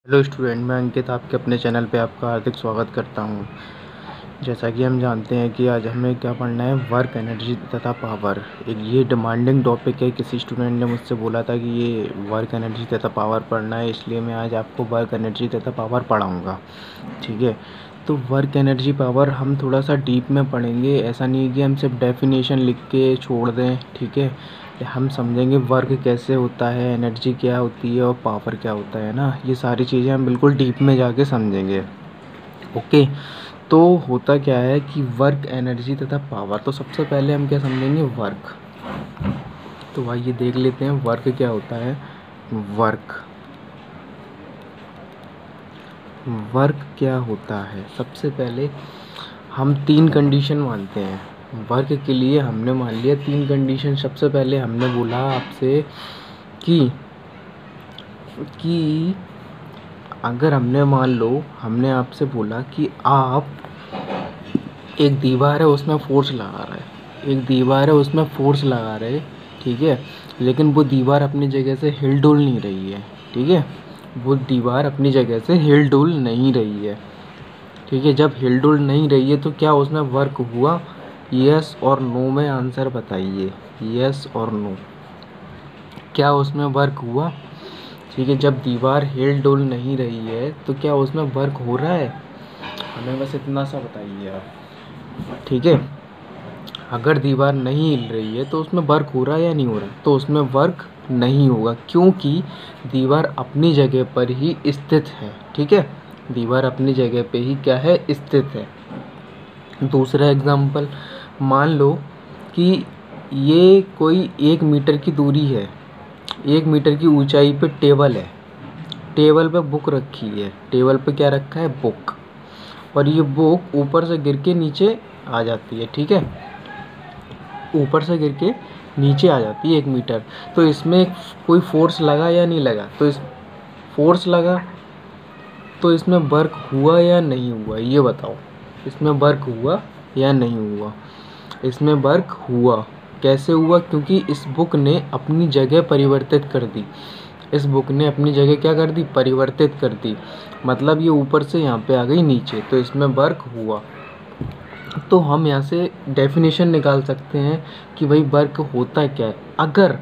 Hello student, मैं अंकित आपके अपने चैनल पे आपका हार्दिक स्वागत करता हूँ। जैसा कि हम जानते हैं कि आज हमें क्या पढ़ना है, वर्क एनर्जी तथा पावर। एक ये डिमांडिंग टॉपिक है। किसी स्टूडेंट ने मुझसे बोला था कि ये वर्क एनर्जी तथा पावर पढ़ना है, इसलिए मैं आज आपको वर्क एनर्जी तथा पावर पढ़ाऊँगा। ठीक है, तो वर्क एनर्जी पावर हम थोड़ा सा डीप में पढ़ेंगे। ऐसा नहीं है कि हम सिर्फ डेफिनेशन लिख के छोड़ दें। ठीक है, हम समझेंगे वर्क कैसे होता है, एनर्जी क्या होती है और पावर क्या होता है ना। ये सारी चीज़ें हम बिल्कुल डीप में जाके समझेंगे। ओके, तो होता क्या है कि वर्क एनर्जी तथा पावर, तो सबसे पहले हम क्या समझेंगे, वर्क। तो आइए देख लेते हैं वर्क क्या होता है। वर्क क्या होता है, सबसे पहले हम 3 कंडीशन मानते हैं वर्क के लिए। हमने मान लिया 3 कंडीशन। सबसे पहले हमने बोला आपसे कि अगर हमने आपसे बोला कि आप एक दीवार है उसमें फोर्स लगा रहे, ठीक है, लेकिन वो दीवार अपनी जगह से हिल डुल नहीं रही है। ठीक है, वो दीवार अपनी जगह से हिल डुल नहीं रही है। ठीक है, जब हिल डुल नहीं रही है तो क्या उसमें वर्क हुआ? यस और नो में आंसर बताइए। यस और नो, क्या उसमें वर्क हुआ? ठीक है, जब दीवार हिल डुल नहीं रही है तो क्या उसमें वर्क हो रहा है? हमें बस इतना सा बताइए आप। ठीक है, अगर दीवार नहीं हिल रही है तो उसमें वर्क हो रहा है या नहीं हो रहा? तो उसमें वर्क नहीं होगा, क्योंकि दीवार अपनी जगह पर ही स्थित है। ठीक है, दीवार अपनी जगह पे ही क्या है, स्थित है। दूसरा एग्जाम्पल, मान लो कि ये कोई 1 मीटर की दूरी है, 1 मीटर की ऊंचाई पे टेबल है, टेबल पे बुक रखी है। टेबल पे क्या रखा है? बुक। और ये बुक ऊपर से गिर के नीचे आ जाती है। ठीक है, ऊपर से गिर के नीचे आ जाती है 1 मीटर। तो इसमें कोई फोर्स लगा या नहीं लगा? तो इस फोर्स लगा, तो इसमें वर्क हुआ या नहीं हुआ, ये बताओ। इसमें वर्क हुआ या नहीं हुआ? इसमें वर्क हुआ। कैसे हुआ? क्योंकि इस बुक ने अपनी जगह परिवर्तित कर दी। इस बुक ने अपनी जगह क्या कर दी? परिवर्तित कर दी। मतलब ये ऊपर से यहाँ पे आ गई नीचे, तो इसमें वर्क हुआ। तो हम यहाँ से डेफिनेशन निकाल सकते हैं कि भाई वर्क होता क्या है। अगर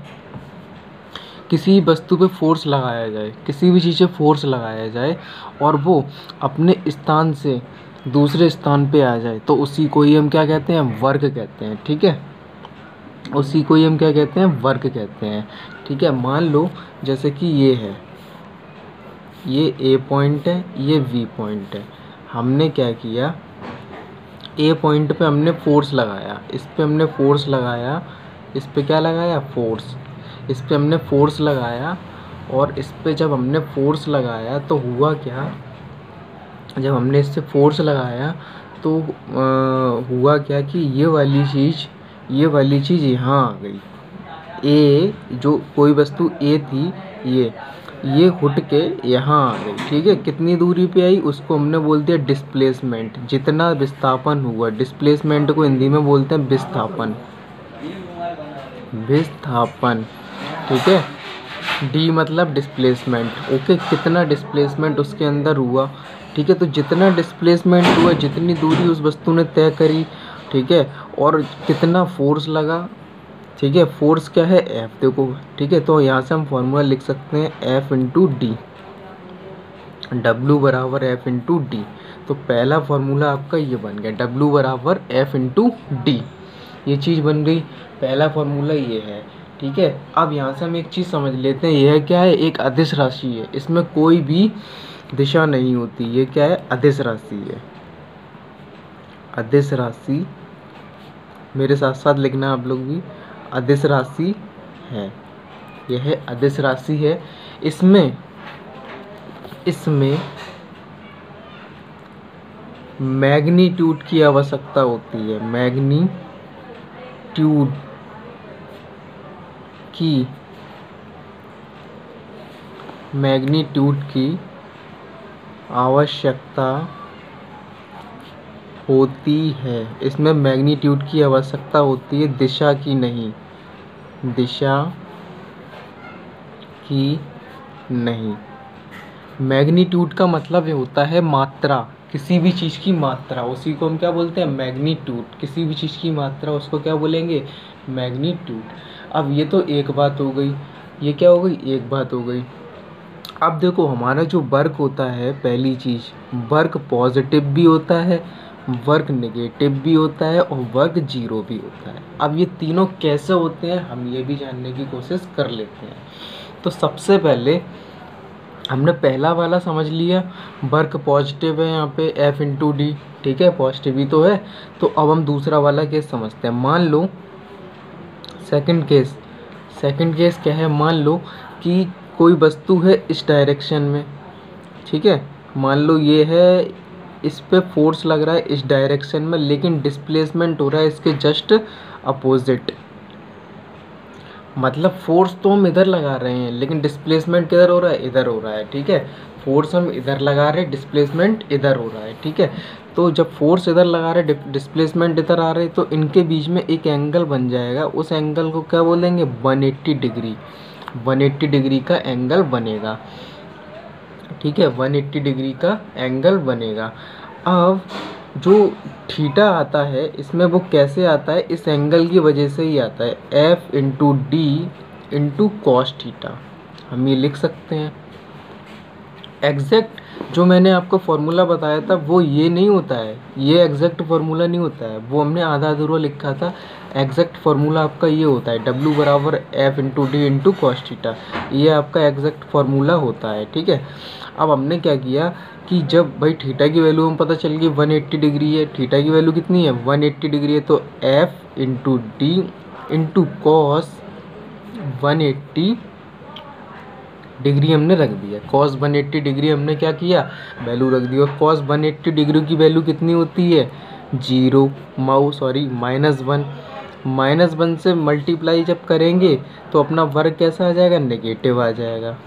किसी वस्तु पे फोर्स लगाया जाए, किसी भी चीज़ पे फोर्स लगाया जाए और वो अपने स्थान से दूसरे स्थान पे आ जाए, तो उसी को ही हम क्या कहते हैं? वर्क कहते हैं। ठीक है, उसी को ही हम क्या कहते हैं? वर्क कहते हैं। ठीक है, मान लो जैसे कि ये है, ये ए पॉइंट है, ये बी पॉइंट है। हमने क्या किया, ए पॉइंट पे हमने फोर्स लगाया, इस पे हमने फोर्स लगाया, इस पे क्या लगाया? फोर्स। इस पे हमने फोर्स लगाया, और इस पे जब हमने फोर्स लगाया तो हुआ क्या? जब हमने इससे फोर्स लगाया तो हुआ क्या कि ये वाली चीज़ यहाँ आ गई। ए, जो कोई वस्तु ए थी, ये उठ के यहाँ आ गई। ठीक है, कितनी दूरी पे आई उसको हमने बोल दिया डिस्प्लेसमेंट। जितना विस्थापन हुआ, डिस्प्लेसमेंट को हिंदी में बोलते हैं विस्थापन। ठीक है, डी मतलब डिस्प्लेसमेंट। ओके, कितना डिस्प्लेसमेंट उसके अंदर हुआ। ठीक है, तो जितना डिस्प्लेसमेंट हुआ, जितनी दूरी उस वस्तु ने तय करी, ठीक है, और कितना फोर्स लगा। ठीक है, फोर्स क्या है? एफ। देखो, ठीक है, तो यहाँ से हम फॉर्मूला लिख सकते हैं एफ इंटू डी। डब्ल्यू बराबर एफ इंटू डी। तो पहला फॉर्मूला आपका ये बन गया, डब्ल्यू बराबर एफ इंटू डी। ये चीज़ बन गई, पहला फॉर्मूला ये है। ठीक है, अब यहाँ से हम एक चीज़ समझ लेते हैं, यह क्या है? एक अदिश राशि है, इसमें कोई भी दिशा नहीं होती। ये क्या है? अदिश राशि है। अदिश राशि, मेरे साथ साथ लिखना आप लोग भी, अदिश राशि है। यह अदिश राशि है। इसमें मैग्नीट्यूड की आवश्यकता होती है। मैग्नीट्यूड की आवश्यकता होती है। इसमें मैग्नीट्यूड की आवश्यकता होती है, दिशा की नहीं। दिशा की नहीं। मैग्नीट्यूड का मतलब ये होता है मात्रा, किसी भी चीज़ की मात्रा, उसी को हम क्या बोलते हैं, मैग्नीट्यूड। किसी भी चीज़ की मात्रा उसको क्या बोलेंगे, मैग्नीट्यूड। अब ये तो एक बात हो गई, ये क्या हो गई, एक बात हो गई। अब देखो हमारा जो वर्क होता है, पहली चीज़, वर्क पॉजिटिव भी होता है, वर्क नेगेटिव भी होता है और वर्क जीरो भी होता है। अब ये तीनों कैसे होते हैं हम ये भी जानने की कोशिश कर लेते हैं। तो सबसे पहले हमने पहला वाला समझ लिया, वर्क पॉजिटिव है यहाँ पे F इंटू डी, ठीक है, पॉजिटिव ही तो है। तो अब हम दूसरा वाला केस समझते हैं। मान लो सेकंड केस क्या है, मान लो कि कोई वस्तु है इस डायरेक्शन में, ठीक है, मान लो ये है, इस पे फोर्स लग रहा है इस डायरेक्शन में, लेकिन डिस्प्लेसमेंट हो रहा है इसके जस्ट अपोजिट। मतलब फोर्स तो हम इधर लगा रहे हैं लेकिन डिस्प्लेसमेंट किधर हो रहा है, इधर हो रहा है, ठीक है। फोर्स हम इधर लगा रहे हैं, डिस्प्लेसमेंट इधर हो रहा है, ठीक है। तो जब फोर्स इधर लगा रहे हैं, डिस्प्लेसमेंट इधर आ रहे हैं, तो इनके बीच में एक एंगल बन जाएगा। उस एंगल को क्या बोलेंगे, 180 डिग्री। 180 डिग्री का एंगल बनेगा, ठीक है, 180 डिग्री का एंगल बनेगा। अब जो थीटा आता है इसमें वो कैसे आता है, इस एंगल की वजह से ही आता है, F into D into cos theta. हम ये लिख सकते हैं। एग्जैक्ट जो मैंने आपको फॉर्मूला बताया था वो ये नहीं होता है, ये एग्जैक्ट फार्मूला नहीं होता है, वो हमने आधा अधूरा लिखा था। एग्जैक्ट फार्मूला आपका ये होता है, W बराबर F into D into cos theta, ये आपका एग्जैक्ट फार्मूला होता है, ठीक है। अब हमने क्या किया कि जब भाई थीटा की वैल्यू हमें पता चल गई 180 डिग्री है, थीटा की वैल्यू कितनी है 180 डिग्री है, तो F into D into cos 180 degree हमने रख दिया। कॉस 180 डिग्री हमने क्या किया, वैल्यू रख दी। और कॉस 180 डिग्री की वैल्यू कितनी होती है, -1 -1 से मल्टीप्लाई जब करेंगे तो अपना वर्ग कैसा आ जाएगा, नेगेटिव आ जाएगा।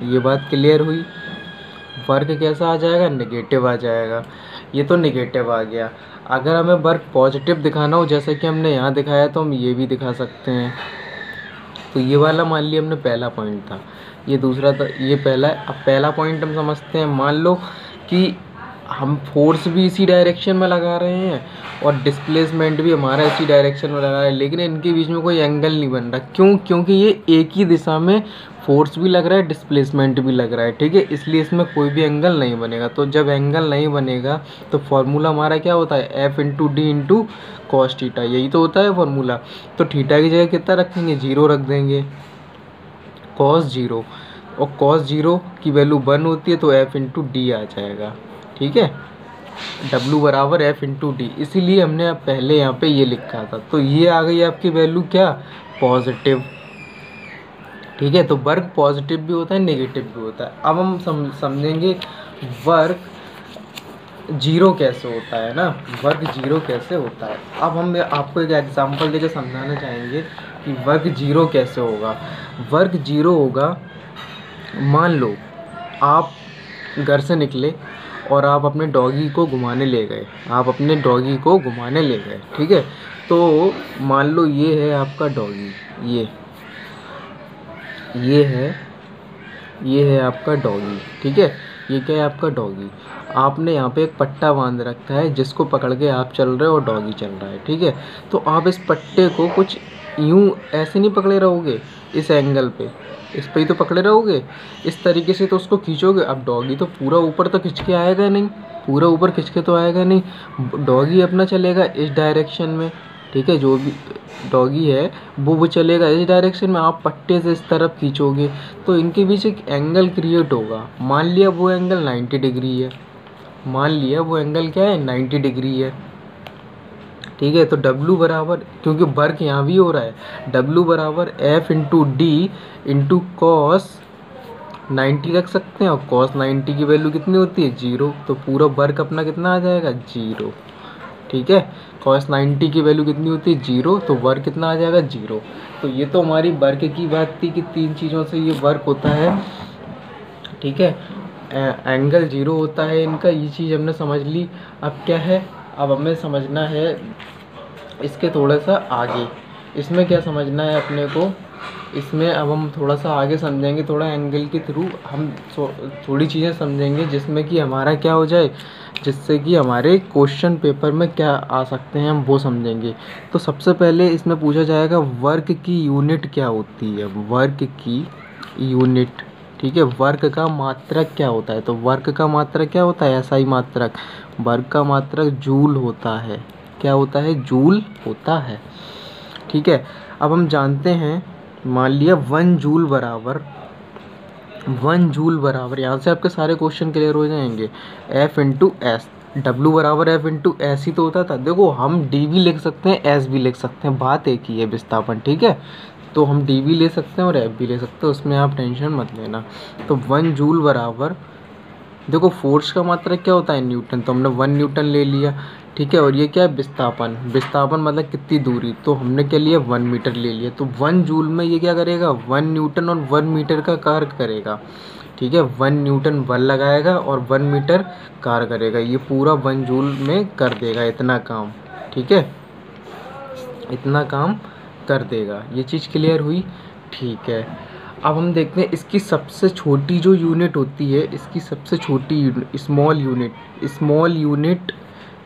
ये बात क्लियर हुई, वर्ग कैसा आ जाएगा, नेगेटिव आ जाएगा। ये तो नेगेटिव आ गया। अगर हमें वर्ग पॉजिटिव दिखाना हो जैसे कि हमने यहाँ दिखाया तो हम ये भी दिखा सकते हैं। तो ये वाला मान लिया हमने पहला पॉइंट था, ये दूसरा था, ये पहला है। अब पहला पॉइंट हम समझते हैं। मान लो कि हम फोर्स भी इसी डायरेक्शन में लगा रहे हैं और डिस्प्लेसमेंट भी हमारा इसी डायरेक्शन में लगा रहे हैं, लेकिन इनके बीच में कोई एंगल नहीं बन रहा। क्यों, क्योंकि ये एक ही दिशा में फोर्स भी लग रहा है, डिस्प्लेसमेंट भी लग रहा है, ठीक है, इसलिए इसमें कोई भी एंगल नहीं बनेगा। तो जब एंगल नहीं बनेगा तो फॉर्मूला हमारा क्या होता है, F into D into cos theta, यही तो होता है फॉर्मूला। तो थीटा की जगह कितना रखेंगे, 0 रख देंगे, कॉस 0, और कॉस 0 की वैल्यू 1 होती है तो F इंटू डी आ जाएगा, ठीक है। W बराबर F इंटू डी, इसीलिए हमने अब पहले यहाँ पे ये लिखा था। तो ये आ गई आपकी वैल्यू क्या, पॉजिटिव, ठीक है। तो वर्क पॉजिटिव भी होता है, नेगेटिव भी होता है। अब हम समझेंगे वर्क जीरो कैसे होता है ना, वर्क जीरो कैसे होता है। अब हम आपको एक एग्जांपल देकर समझाना चाहेंगे कि वर्क जीरो कैसे होगा। वर्क जीरो होगा, मान लो आप घर से निकले और आप अपने डॉगी को घुमाने ले गए, ठीक है। तो मान लो ये है आपका डॉगी, ये है आपका डॉगी, ठीक है। ये क्या है, आपका डॉगी। आपने यहाँ पे एक पट्टा बांध रखा है जिसको पकड़ के आप चल रहे हो और डॉगी चल रहा है, ठीक है। तो आप इस पट्टे को कुछ यूं ऐसे नहीं पकड़े रहोगे, इस एंगल पे, इस पे ही तो पकड़े रहोगे, इस तरीके से तो उसको खींचोगे। अब डॉगी तो पूरा ऊपर तो खिंच के आएगा नहीं, पूरा ऊपर खिंच के तो आएगा नहीं, डॉगी अपना चलेगा इस डायरेक्शन में, ठीक है। जो भी डॉगी है वो चलेगा इस डायरेक्शन में, आप पट्टे से इस तरफ खींचोगे तो इनके बीच एक एंगल क्रिएट होगा। मान लिया वो एंगल 90 डिग्री है, क्या है, 90 डिग्री है, ठीक है। तो W बराबर, क्योंकि वर्क यहाँ भी हो रहा है, W बराबर F into D into cos 90 रख सकते हैं, और कॉस 90 की वैल्यू कितनी होती है, 0। तो पूरा वर्क अपना कितना आ जाएगा, 0, ठीक है। कॉस 90 की वैल्यू कितनी होती है, 0, तो वर्क कितना आ जाएगा, 0। तो ये तो हमारी वर्क की बात थी कि 3 चीज़ों से ये वर्क होता है, ठीक है। एंगल 0 होता है इनका, ये चीज़ हमने समझ ली। अब क्या है, अब हमें समझना है इसके थोड़ा सा आगे, इसमें क्या समझना है अपने को इसमें अब हम थोड़ा सा आगे समझेंगे, थोड़ा एंगल के थ्रू हम थोड़ी चीज़ें समझेंगे जिसमें कि हमारा क्या हो जाए, जिससे कि हमारे क्वेश्चन पेपर में क्या आ सकते हैं हम वो समझेंगे। तो सबसे पहले इसमें पूछा जाएगा वर्क की यूनिट क्या होती है, वर्क की यूनिट। ठीक है, वर्क का मात्रक क्या होता है, तो वर्क का मात्रक क्या होता है, ऐसा ही मात्रक, वर्क का मात्रक जूल होता है। क्या होता है, जूल होता है। ठीक है, अब हम जानते हैं, मान लिया 1 जूल बराबर, 1 जूल बराबर, यहाँ से आपके सारे क्वेश्चन क्लियर हो जाएंगे, F इंटू एस, डब्ल्यू बराबर F इंटू एस ही तो होता था। देखो हम डी भी लिख सकते हैं, एस भी लिख सकते हैं, बात एक ही है, विस्थापन। ठीक है, तो हम डी भी ले सकते हैं और एफ भी ले सकते हैं, उसमें आप टेंशन मत लेना। तो 1 जूल बराबर, देखो फोर्स का मात्रक क्या होता है, न्यूटन, तो हमने 1 न्यूटन ले लिया। ठीक है, और ये क्या है, विस्थापन, विस्थापन मतलब कितनी दूरी, तो हमने क्या लिया, 1 मीटर ले लिया। तो 1 जूल में ये क्या करेगा, 1 न्यूटन और 1 मीटर का कार्य करेगा। ठीक है, 1 न्यूटन बल लगाएगा और 1 मीटर कार्य करेगा, ये पूरा 1 जूल में कर देगा इतना काम। ठीक है, इतना काम कर देगा, ये चीज़ क्लियर हुई। ठीक है, अब हम देखते हैं इसकी सबसे छोटी जो यूनिट होती है, इसकी सबसे छोटी unit, small unit, small unit,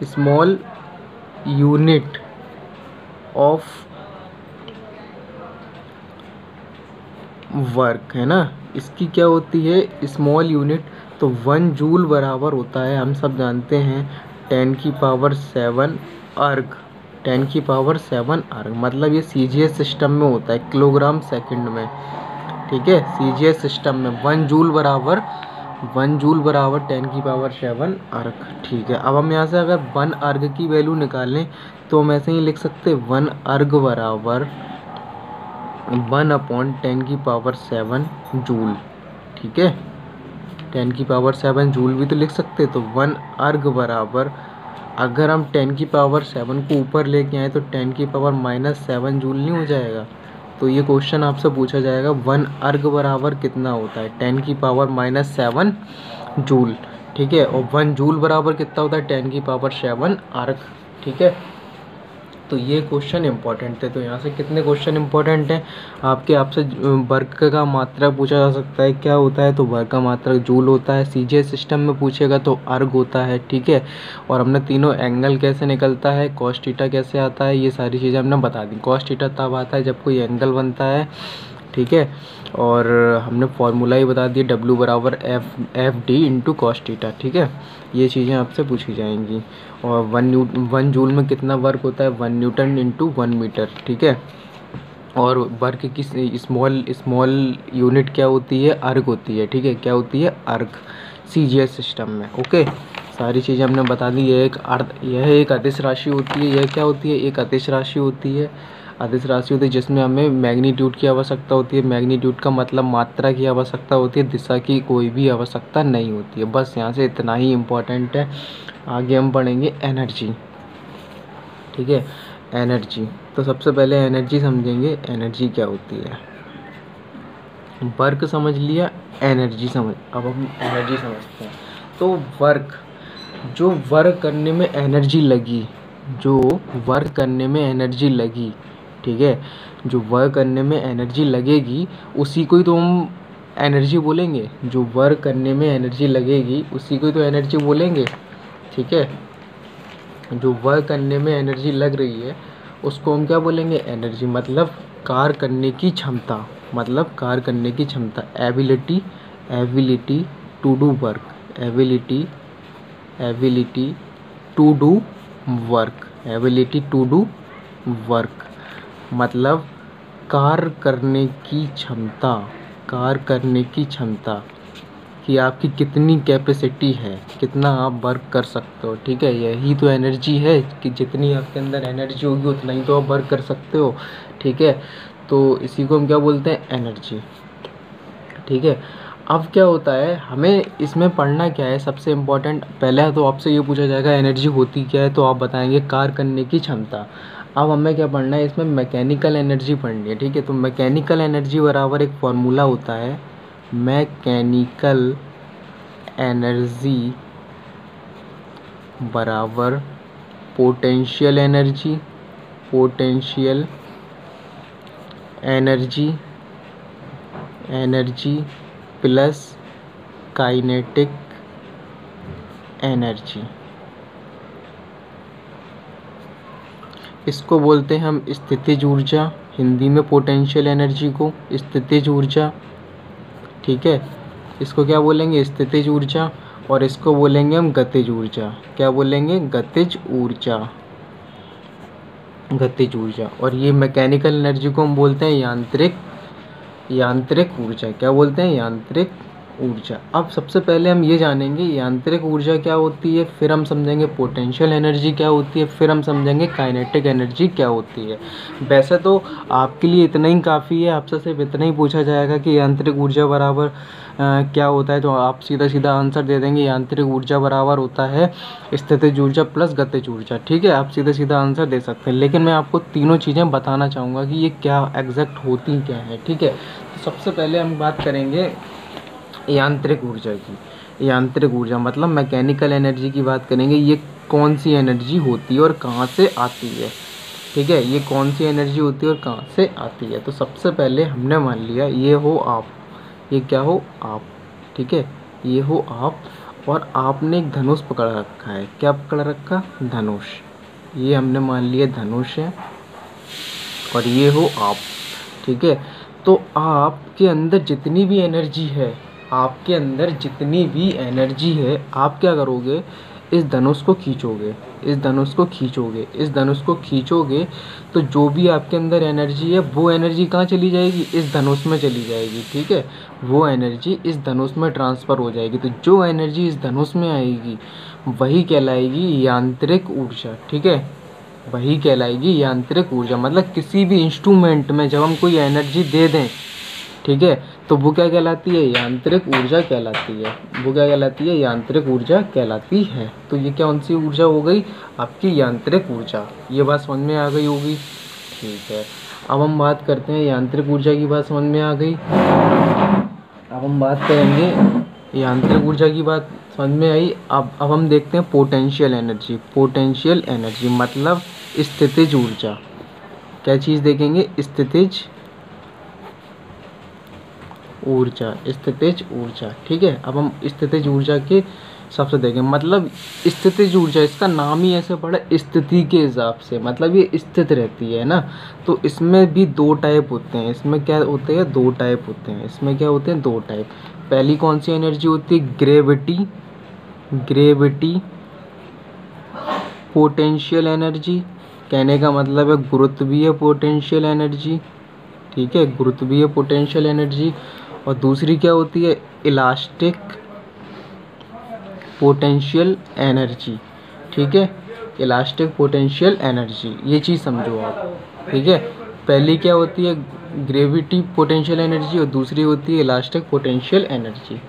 small unit of work है ना, इसकी क्या होती है, स्मॉल यूनिट। तो 1 जूल बराबर होता है, हम सब जानते हैं, 10 की पावर 7 अर्ग, 10 की पावर 7 अर्ग, मतलब ये सीजीएस सिस्टम में होता है, किलोग्राम सेकंड में। ठीक है, सीजीएस सिस्टम में 1 जूल बराबर, 1 जूल बराबर 10 की पावर 7 अर्ग। ठीक है, अब हम यहाँ से अगर 1 अर्ग की वैल्यू निकालें तो हम ऐसे ही लिख सकते हैं, 1 अर्ग बराबर 1/10 की पावर 7 जूल। ठीक है, 10 की पावर 7 जूल भी तो लिख सकते, तो 1 अर्ग बराबर, अगर हम 10 की पावर 7 को ऊपर लेके आए तो 10 की पावर -7 जूल नहीं हो जाएगा। तो ये क्वेश्चन आपसे पूछा जाएगा 1 अर्ग बराबर कितना होता है, 10 की पावर -7 जूल। ठीक है, और 1 जूल बराबर कितना होता है, 10 की पावर 7 अर्ग। ठीक है, तो ये क्वेश्चन इंपॉर्टेंट थे। तो यहाँ से कितने क्वेश्चन इंपॉर्टेंट हैं आपके, आपसे वर्क का मात्रक पूछा जा सकता है, क्या होता है, तो वर्क का मात्रक जूल होता है। सीजीएस सिस्टम में पूछेगा तो अर्ग होता है। ठीक है, और हमने तीनों एंगल कैसे निकलता है, कॉस थीटा कैसे आता है, ये सारी चीज़ें हमने बता दी। कॉस थीटा तब आता है जब कोई एंगल बनता है। ठीक है, और हमने फॉर्मूला ही बता दिया, डब्ल्यू बराबर F D into cos theta. ठीक है, ये चीज़ें आपसे पूछी जाएंगी। और 1 जूल में कितना वर्क होता है, 1 न्यूटन इंटू 1 मीटर। ठीक है, और वर्क की स्मॉल यूनिट क्या होती है, अर्ग होती है। ठीक है, क्या होती है, अर्ग, सीजीएस सिस्टम में। ओके, सारी चीज़ें हमने बता दी। यह एक अदिश राशि होती है। यह क्या होती है, एक अदिश राशि होती है। अदिश राशि होती है जिसमें हमें मैग्नीट्यूड की आवश्यकता होती है। मैग्नीट्यूड का मतलब मात्रा की आवश्यकता होती है, दिशा की कोई भी आवश्यकता नहीं होती है। बस यहाँ से इतना ही इम्पोर्टेंट है। आगे हम पढ़ेंगे एनर्जी। ठीक है, एनर्जी, तो सबसे पहले एनर्जी समझेंगे, एनर्जी क्या होती है। वर्क समझ लिया, एनर्जी समझ, अब हम एनर्जी समझते हैं। तो वर्क, जो वर्क करने में एनर्जी लगी, जो वर्क करने में एनर्जी लगी, ठीक है, जो वर्क करने में एनर्जी लगेगी उसी को ही तो हम एनर्जी बोलेंगे। जो वर्क करने में एनर्जी लगेगी उसी को ही तो एनर्जी बोलेंगे। ठीक है, जो वर्क करने में एनर्जी लग रही है उसको हम क्या बोलेंगे, एनर्जी। मतलब कार्य करने की क्षमता, मतलब कार्य करने की क्षमता, ability, ability to do work, ability, ability to do work, ability to do work, मतलब कार्य करने की क्षमता, कार्य करने की क्षमता कि आपकी कितनी कैपेसिटी है, कितना आप वर्क कर सकते हो। ठीक है, यही तो एनर्जी है कि जितनी आपके अंदर एनर्जी होगी उतना ही तो आप वर्क कर सकते हो। ठीक है, तो इसी को हम क्या बोलते हैं, एनर्जी। ठीक है, अब क्या होता है, हमें इसमें पढ़ना क्या है, सबसे इम्पोर्टेंट पहले तो आपसे ये पूछा जाएगा एनर्जी होती क्या है, तो आप बताएंगे कार्य करने की क्षमता। अब हमें क्या पढ़ना है, इसमें मैकेनिकल एनर्जी पढ़नी है। ठीक है, तो मैकेनिकल एनर्जी बराबर एक फॉर्मूला होता है, मैकेनिकल एनर्जी बराबर potential energy, potential energy plus kinetic energy, इसको बोलते हैं हम स्थितिज ऊर्जा, हिंदी में पोटेंशियल एनर्जी को स्थितिज ऊर्जा। ठीक है, इसको क्या बोलेंगे? स्थितिज ऊर्जा। और इसको बोलेंगे हम गतिज ऊर्जा। क्या बोलेंगे? गतिज ऊर्जा, गतिज ऊर्जा। और ये मैकेनिकल एनर्जी को हम बोलते हैं यांत्रिक ऊर्जा। क्या बोलते हैं? यांत्रिक ऊर्जा। अब सबसे पहले हम ये जानेंगे यांत्रिक ऊर्जा क्या होती है, फिर हम समझेंगे पोटेंशियल एनर्जी क्या होती है, फिर हम समझेंगे काइनेटिक एनर्जी क्या होती है। वैसे तो आपके लिए इतना ही काफ़ी है, आपसे सिर्फ इतना ही पूछा जाएगा कि यांत्रिक ऊर्जा बराबर क्या होता है, तो आप सीधा सीधा आंसर दे देंगे यांत्रिक ऊर्जा बराबर होता है स्थितिज ऊर्जा प्लस गतिज ऊर्जा। ठीक है, आप सीधा सीधा आंसर दे सकते हैं। लेकिन मैं आपको तीनों चीज़ें बताना चाहूँगा कि ये क्या एग्जैक्ट होती क्या है। ठीक है, तो सबसे पहले हम बात करेंगे यांत्रिक ऊर्जा की। यांत्रिक ऊर्जा मतलब मैकेनिकल एनर्जी की बात करेंगे। ये कौन सी एनर्जी होती है और कहाँ से आती है। ठीक है, ये कौन सी एनर्जी होती है और कहाँ से आती है। तो सबसे पहले हमने मान लिया ये हो आप, ये क्या हो? आप। ठीक है, ये हो आप और आपने एक धनुष पकड़ रखा है। क्या पकड़ रखा? धनुष। ये हमने मान लिया धनुष है और ये हो आप। ठीक है, तो आपके अंदर जितनी भी एनर्जी है, आपके अंदर जितनी भी एनर्जी है, आप क्या करोगे? इस धनुष को खींचोगे, इस धनुष को खींचोगे, इस धनुष को खींचोगे, तो जो भी आपके अंदर एनर्जी है वो एनर्जी कहाँ चली जाएगी? इस धनुष में चली जाएगी। ठीक है, वो एनर्जी इस धनुष में ट्रांसफ़र हो जाएगी। तो जो एनर्जी इस धनुष में आएगी वही कहलाएगी यांत्रिक ऊर्जा। ठीक है, वही कहलाएगी यांत्रिक ऊर्जा। मतलब किसी भी इंस्ट्रूमेंट में जब हम कोई एनर्जी दे दें, ठीक है, तो वो क्या कहलाती है? यांत्रिक ऊर्जा कहलाती है। वो क्या कहलाती है? यांत्रिक ऊर्जा कहलाती है। तो ये कौन सी ऊर्जा हो गई? आपकी यांत्रिक ऊर्जा। ये बात समझ में आ गई होगी। ठीक है, अब हम बात करते हैं यांत्रिक ऊर्जा की बात समझ में आ गई। अब हम बात करेंगे यांत्रिक ऊर्जा की बात समझ में आई। अब हम देखते हैं पोटेंशियल एनर्जी। पोटेंशियल एनर्जी मतलब स्थितिज ऊर्जा। क्या चीज़ देखेंगे? स्थितिज ऊर्जा, स्थितिज ऊर्जा। ठीक है, अब हम स्थितिज ऊर्जा के सबसे देखें। मतलब स्थितिज ऊर्जा, इसका नाम ही ऐसे पड़ा स्थिति के हिसाब से, मतलब ये स्थित रहती है ना। तो इसमें भी दो टाइप होते हैं। इसमें क्या होते हैं? दो टाइप होते हैं। इसमें क्या होते हैं? दो टाइप। पहली कौन सी एनर्जी होती है? Gravity, gravity potential energy. कहने का मतलब है गुरुत्वीय पोटेंशियल एनर्जी। ठीक है, गुरुत्वीय पोटेंशियल एनर्जी। और दूसरी क्या होती है? Elastic potential energy. ठीक है, इलास्टिक पोटेंशियल एनर्जी, ये चीज़ समझो आप। ठीक है, पहली क्या होती है? ग्रेविटी पोटेंशियल एनर्जी और दूसरी होती है इलास्टिक पोटेंशियल एनर्जी।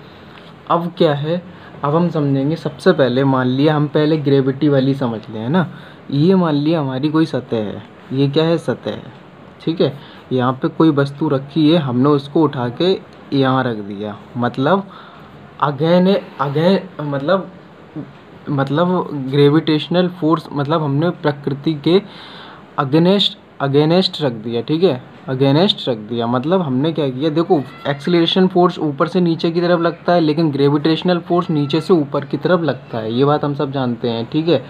अब क्या है? अब हम समझेंगे। सबसे पहले मान लिया, हम पहले ग्रेविटी वाली समझ लें, है ना। ये मान लिया हमारी कोई सतह है। ये क्या है? सतह है। ठीक है, यहाँ पे कोई वस्तु रखी है, हमने उसको उठा के यहाँ रख दिया। मतलब मतलब ग्रेविटेशनल फोर्स, मतलब हमने प्रकृति के अगेनेस्ट रख दिया। ठीक है, अगेनेस्ट रख दिया। मतलब हमने क्या किया? देखो, एक्सीलरेशन फोर्स ऊपर से नीचे की तरफ लगता है, लेकिन ग्रेविटेशनल फोर्स नीचे से ऊपर की तरफ लगता है। ये बात हम सब जानते हैं। ठीक है,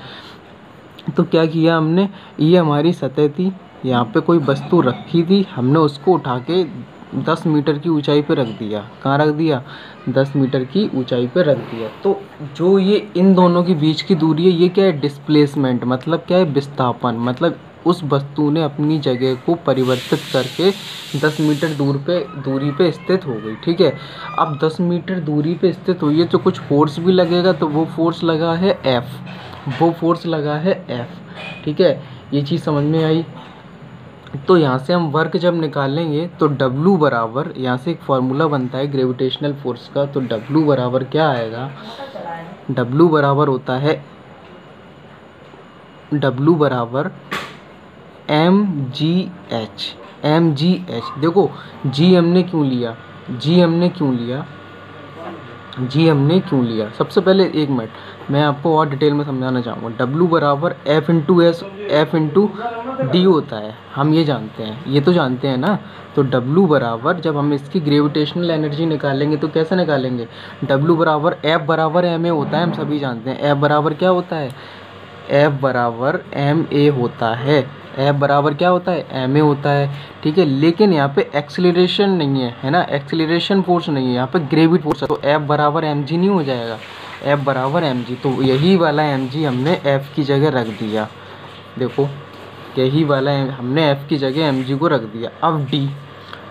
तो क्या किया हमने? ये हमारी सतह थी, यहाँ पे कोई वस्तु रखी थी, हमने उसको उठा के 10 मीटर की ऊंचाई पे रख दिया। कहाँ रख दिया? 10 मीटर की ऊंचाई पे रख दिया। तो जो ये इन दोनों के बीच की दूरी है, ये क्या है? डिस्प्लेसमेंट। मतलब क्या है? विस्थापन। मतलब उस वस्तु ने अपनी जगह को परिवर्तित करके 10 मीटर दूरी पे स्थित हो गई। ठीक है, अब 10 मीटर दूरी पे स्थित हुई है तो कुछ फोर्स भी लगेगा, तो वो फोर्स लगा है F। वो फोर्स लगा है F। ठीक है, ये चीज़ समझ में आई। तो यहाँ से हम वर्क जब निकालेंगे तो W बराबर, यहाँ से एक फार्मूला बनता है ग्रेविटेशनल फोर्स का। तो W बराबर क्या आएगा? W बराबर होता है, W बराबर mgh। mgh देखो, G हमने क्यों लिया? G हमने क्यों लिया? सबसे पहले एक मिनट मैं आपको और डिटेल में समझाना चाहूँगा। W बराबर F इंटू डी होता है, हम ये जानते हैं, ये तो जानते हैं ना। तो W बराबर, जब हम इसकी ग्रेविटेशनल एनर्जी निकालेंगे तो कैसे निकालेंगे, W बराबर F बराबर ma होता है, हम सभी जानते हैं। F बराबर क्या होता है, F बराबर ma होता है। F बराबर क्या होता है, ma होता है, ठीक है। लेकिन यहाँ पे एक्सेलरेशन नहीं है ना, एक्सेलरेशन फोर्स नहीं है, यहाँ पे ग्रेविटी फोर्स है। तो F बराबर mg नहीं हो जाएगा, F बराबर mg। तो यही वाला mg हमने F की जगह रख दिया, देखो यही वाला हमने F की जगह mg को रख दिया। अब D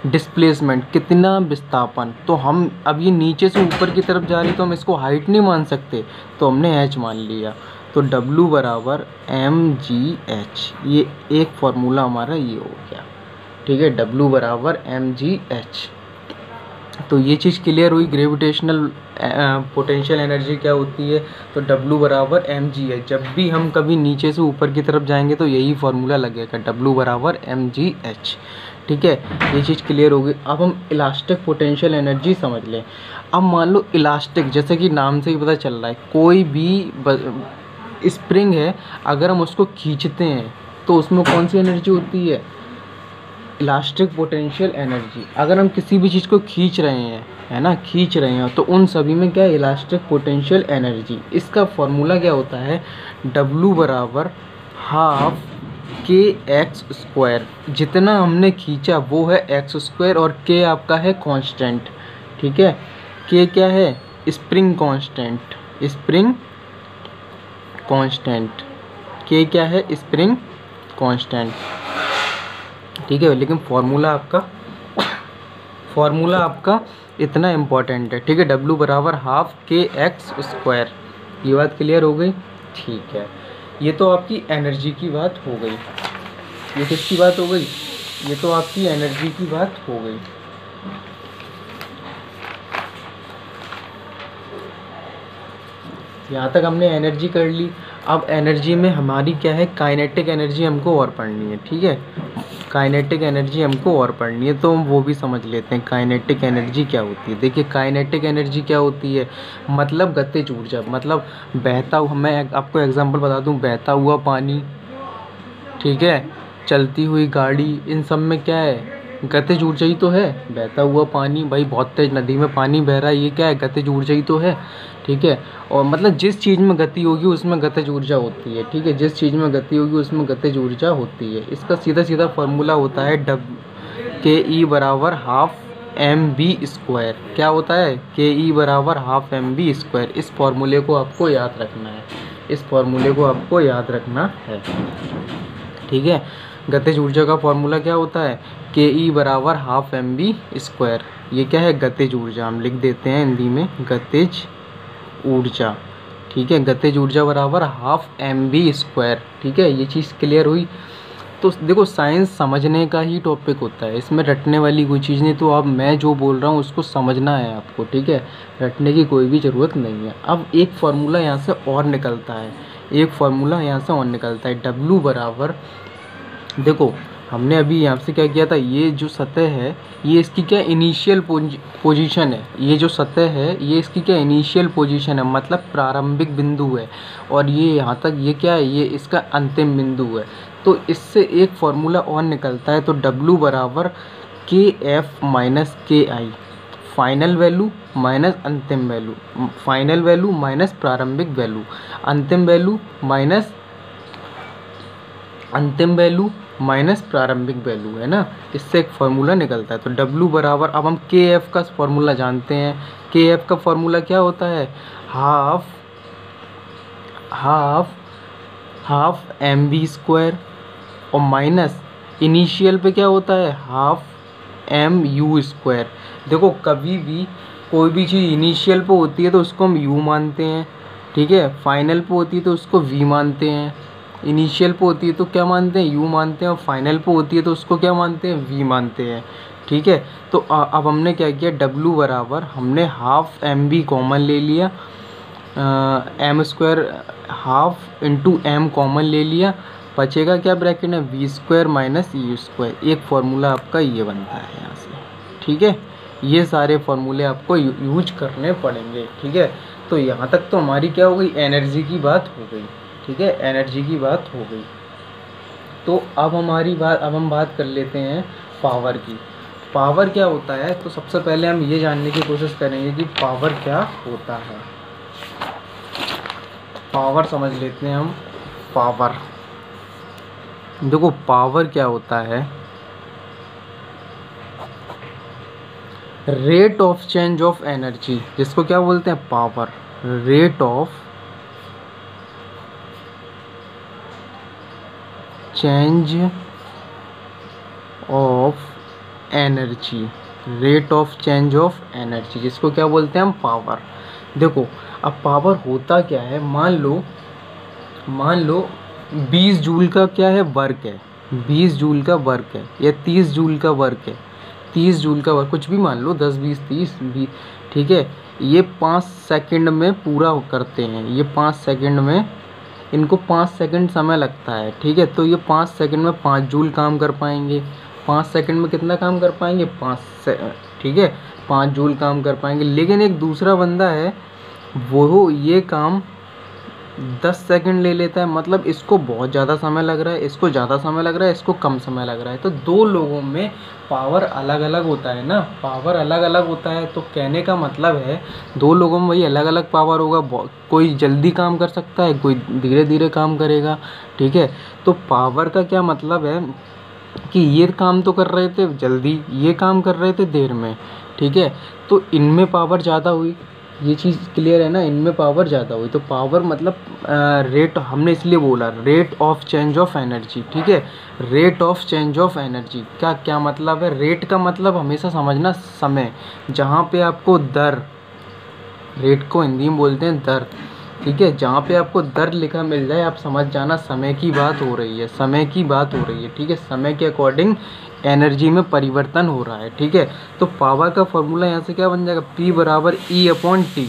डिस्प्लेसमेंट, कितना विस्थापन, तो हम अब ये नीचे से ऊपर की तरफ जा रही तो हम इसको हाइट नहीं मान सकते, तो हमने h मान लिया। तो W बराबर mgh, ये एक फार्मूला हमारा ये हो गया, ठीक है। W बराबर mgh। तो ये चीज़ क्लियर हुई, ग्रेविटेशनल पोटेंशियल एनर्जी क्या होती है। तो W बराबर mgh, जब भी हम कभी नीचे से ऊपर की तरफ जाएंगे तो यही फार्मूला लगेगा, W बराबर mgh, ठीक है। ये चीज़ क्लियर हो गई। अब हम इलास्टिक पोटेंशियल एनर्जी समझ लें। अब मान लो इलास्टिक, जैसे कि नाम से ही पता चल रहा है, कोई भी स्प्रिंग है, अगर हम उसको खींचते हैं तो उसमें कौन सी एनर्जी होती है, इलास्टिक पोटेंशियल एनर्जी। अगर हम किसी भी चीज़ को खींच रहे हैं, है ना, खींच रहे हैं, तो उन सभी में क्या है, इलास्टिक पोटेंशियल एनर्जी। इसका फॉर्मूला क्या होता है, W बराबर हाफ के एक्स स्क्वायर, जितना हमने खींचा वो है एक्स स्क्वायर, और के आपका है कांस्टेंट, ठीक है। के क्या है, स्प्रिंग कांस्टेंट, स्प्रिंग कांस्टेंट, के क्या है, स्प्रिंग कांस्टेंट, ठीक है। लेकिन फार्मूला आपका इतना इम्पोर्टेंट है, ठीक है। W बराबर हाफ के एक्स स्क्वायर, ये बात क्लियर हो गई, ठीक है। ये तो आपकी एनर्जी की बात हो गई। ये किसकी बात हो गई, ये तो आपकी एनर्जी की बात हो गई। यहाँ तक हमने एनर्जी कर ली। अब एनर्जी में हमारी क्या है, काइनेटिक एनर्जी हमको और पढ़नी है, ठीक है। काइनेटिक एनर्जी हमको और पढ़नी है, तो हम वो भी समझ लेते हैं काइनेटिक एनर्जी क्या होती है। देखिए काइनेटिक एनर्जी क्या होती है, मतलब गतिज ऊर्जा, मतलब बहता हुआ, मैं आपको एग्जांपल बता दूं, बहता हुआ पानी, ठीक है, चलती हुई गाड़ी, इन सब में क्या है, गतिज ऊर्जा ही तो है। बहता हुआ पानी, भाई बहुत तेज नदी में पानी बह रहा है, ये क्या है, गतिज ऊर्जा ही तो है, ठीक है। और मतलब जिस चीज़ में गति होगी उसमें गतिज ऊर्जा होती है, ठीक है, जिस चीज़ में गति होगी उसमें गतिज ऊर्जा होती है। इसका सीधा सीधा फार्मूला होता है के ई बराबर हाफ एम बी स्क्वायर। क्या होता है, के ई बराबर हाफ एम बी स्क्वायर। इस फार्मूले को आपको याद रखना है, इस फार्मूले को आपको याद रखना है, ठीक है। गतिज ऊर्जा का फॉर्मूला क्या होता है, के ई बराबर हाफ एम बी स्क्वायर। ये क्या है, गतिज ऊर्जा, हम लिख देते हैं हिंदी में गतिज ऊर्जा, ठीक है। गतिज ऊर्जा बराबर हाफ एम बी स्क्वायर, ठीक है। ये चीज़ क्लियर हुई। तो देखो साइंस समझने का ही टॉपिक होता है, इसमें रटने वाली कोई चीज़ नहीं। तो अब मैं जो बोल रहा हूँ उसको समझना है आपको, ठीक है, रटने की कोई भी ज़रूरत नहीं है। अब एक फार्मूला यहाँ से और निकलता है, एक फार्मूला यहाँ से और निकलता है, W बराबर, देखो हमने अभी यहाँ से क्या किया था, ये जो सतह है ये इसकी क्या इनिशियल पोजीशन है, ये जो सतह है ये इसकी क्या इनिशियल पोजीशन है, मतलब प्रारंभिक बिंदु है, और ये यहाँ तक ये क्या है, ये इसका अंतिम बिंदु है। तो इससे एक फार्मूला और निकलता है, तो W बराबर के एफ माइनस के आई, फाइनल वैल्यू माइनस अंतिम वैल्यू, फाइनल वैल्यू माइनस प्रारंभिक वैल्यू, अंतिम वैल्यू माइनस अंतिम वैल्यू माइनस प्रारंभिक वैल्यू, है ना। इससे एक फार्मूला निकलता है। तो W बराबर, अब हम के एफ का फार्मूला जानते हैं, के एफ का फार्मूला क्या होता है, हाफ एम बी स्क्वायर, और माइनस इनिशियल पे क्या होता है, हाफ एम यू स्क्वायर। देखो कभी भी कोई भी चीज़ इनिशियल पे होती है तो उसको हम यू मानते हैं, ठीक है, फाइनल पे होती है तो उसको वी मानते हैं। इनिशियल पे होती है तो क्या मानते हैं, यू मानते हैं, और फाइनल पे होती है तो उसको क्या मानते हैं, वी मानते हैं, ठीक है। तो अब हमने क्या किया, W बराबर हमने हाफ एम बी कॉमन ले लिया, M square half into M common ले लिया, बचेगा क्या ब्रैकेट में, V square minus U square. एक फार्मूला आपका ये बनता है यहाँ से, ठीक है। ये सारे फार्मूले आपको यूज करने पड़ेंगे, ठीक है। तो यहाँ तक तो हमारी क्या हो गई, एनर्जी की बात हो गई, ठीक है, एनर्जी की बात हो गई। तो अब हम बात कर लेते हैं पावर की। पावर क्या होता है, तो सबसे पहले हम ये जानने की कोशिश करेंगे कि पावर क्या होता है। पावर समझ लेते हैं हम। पावर, देखो पावर क्या होता है, rate of change of energy, जिसको क्या बोलते हैं power, rate of change of energy, rate of change of energy, जिसको क्या बोलते हैं हम पावर। देखो अब पावर होता क्या है, मान लो 20 जूल का क्या है वर्क है, 20 जूल का वर्क है या 30 जूल का वर्क है, 30 जूल का वर्क, कुछ भी मान लो 10 20 30 20, ठीक है। ये 5 सेकंड में पूरा करते हैं, ये 5 सेकंड में, इनको 5 सेकंड समय लगता है, ठीक है। तो ये 5 सेकंड में 5 जूल काम कर पाएंगे, 5 सेकंड में कितना काम कर पाएंगे, 5 ठीक है 5 जूल काम कर पाएंगे। लेकिन एक दूसरा बंदा है, वो ये काम 10 सेकंड ले लेता है, मतलब इसको बहुत ज़्यादा समय लग रहा है, इसको ज़्यादा समय लग रहा है, इसको कम समय लग रहा है। तो दो लोगों में पावर अलग अलग होता है ना, पावर अलग अलग होता है। तो कहने का मतलब है दो लोगों में वही अलग अलग पावर होगा, कोई जल्दी काम कर सकता है, कोई धीरे धीरे काम करेगा, ठीक है। तो पावर का क्या मतलब है कि ये काम तो कर रहे थे जल्दी, ये काम कर रहे थे देर में, ठीक है। तो इनमें पावर ज़्यादा हुई, ये चीज़ क्लियर है ना, इनमें पावर ज़्यादा हुई। तो पावर मतलब रेट, हमने इसलिए बोला rate of change of energy, ठीक है। Rate of change of energy का क्या मतलब है, रेट का मतलब हमेशा समझना समय, जहाँ पे आपको दर, रेट को हिंदी में बोलते हैं दर, ठीक है। जहाँ पे आपको दर लिखा मिल जाए आप समझ जाना समय की बात हो रही है, समय की बात हो रही है, ठीक है। समय के अकॉर्डिंग एनर्जी में परिवर्तन हो रहा है, ठीक है। तो पावर का फॉर्मूला यहाँ से क्या बन जाएगा, P बराबर E/T।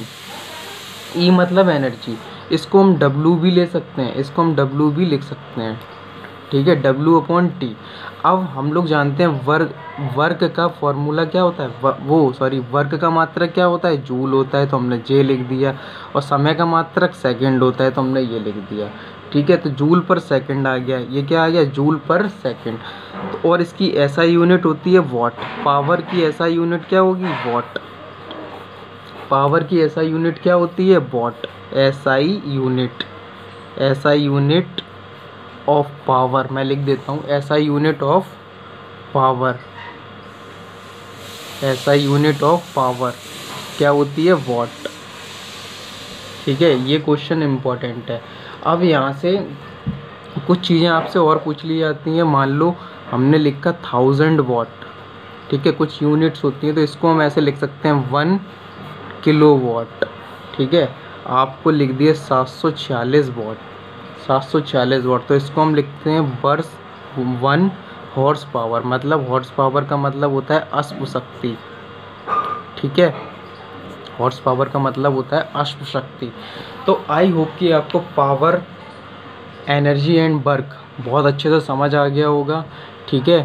E मतलब एनर्जी, इसको हम W भी ले सकते हैं, इसको हम W भी लिख सकते हैं, ठीक है, W/T। अब हम लोग जानते हैं वर्क का फॉर्मूला क्या होता है, वर्क का मात्रक क्या होता है, जूल होता है, तो हमने J लिख दिया। और समय का मात्रक सेकंड होता है, तो हमने ये लिख दिया, ठीक है। तो जूल पर सेकंड आ गया, ये क्या आ गया, जूल पर सेकंड। तो और इसकी SI यूनिट होती है वॉट, पावर की SI यूनिट क्या होगी, वॉट। पावर की SI यूनिट क्या होती है, what, SI unit, SI unit of power, मैं लिख देता हूँ SI unit of power, SI unit of power क्या होती है, वॉट, ठीक है। ये क्वेश्चन इम्पोर्टेंट है। अब यहाँ से कुछ चीज़ें आपसे और पूछ ली जाती हैं, मान लो हमने लिखा 1000 वॉट, ठीक है, कुछ यूनिट्स होती हैं, तो इसको हम ऐसे लिख सकते हैं 1 किलोवाट, ठीक है। आपको लिख दिया 746 वॉट, 746 वॉट, तो इसको हम लिखते हैं वर्स 1 हॉर्स पावर, मतलब हॉर्स पावर का मतलब होता है अश्व शक्ति, ठीक है। हॉर्स पावर का मतलब होता है अश्व शक्ति। तो आई होप कि आपको पावर, एनर्जी एंड वर्क बहुत अच्छे से समझ आ गया होगा, ठीक है,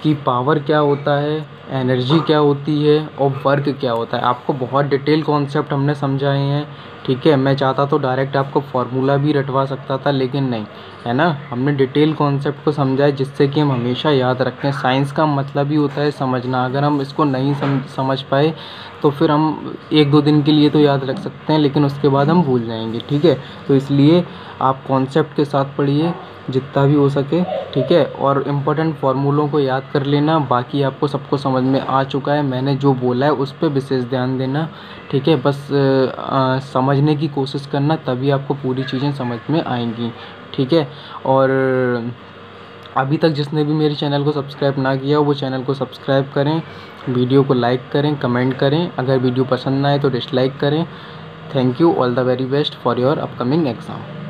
कि पावर क्या होता है, एनर्जी क्या होती है और वर्क क्या होता है। आपको बहुत डिटेल कॉन्सेप्ट हमने समझाए हैं, ठीक है। मैं चाहता तो डायरेक्ट आपको फार्मूला भी रटवा सकता था, लेकिन नहीं, है ना, हमने डिटेल कॉन्सेप्ट को समझा है जिससे कि हम हमेशा याद रखें। साइंस का मतलब ही होता है समझना, अगर हम इसको नहीं समझ पाए तो फिर हम 1-2 दिन के लिए तो याद रख सकते हैं, लेकिन उसके बाद हम भूल जाएंगे, ठीक है। तो इसलिए आप कॉन्सेप्ट के साथ पढ़िए जितना भी हो सके, ठीक है, और इम्पोर्टेंट फार्मूलों को याद कर लेना। बाकी आपको सबको समझ में आ चुका है, मैंने जो बोला है उस पर विशेष ध्यान देना, ठीक है। बस समझने की कोशिश करना, तभी आपको पूरी चीज़ें समझ में आएंगी, ठीक है। और अभी तक जिसने भी मेरे चैनल को सब्सक्राइब ना किया वो चैनल को सब्सक्राइब करें, वीडियो को लाइक करें, कमेंट करें, अगर वीडियो पसंद ना आए तो डिसलाइक करें। Thank you, all the very best for your upcoming exam.